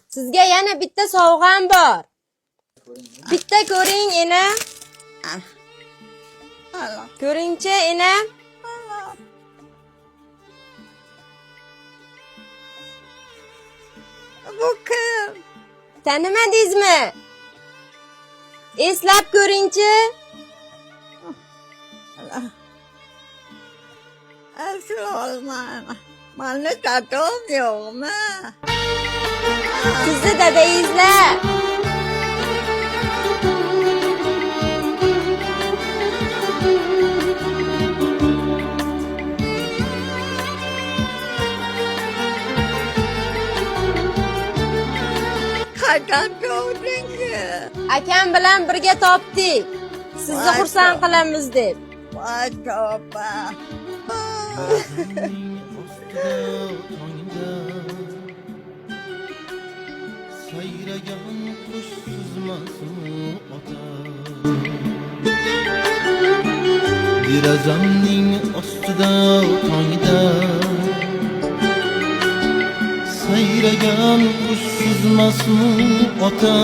Sizga yana bitta sovg'am bor. Bitta ko'ring, ena. Ko'ringchi, ena. Bu kim? Tanimadingizmi? Eslab ko'ringchi. Asıl olmayma. Bana tatom yok mu? Sizni dadangizlar. Kaçan doğdun ki? Akam bilan birga topdik. Sizni xursand qilamiz deb. Vay topa. Sayragan kuş sızmasın ota. Derazamning ostida tongda sayragan kuş sızmasın ota.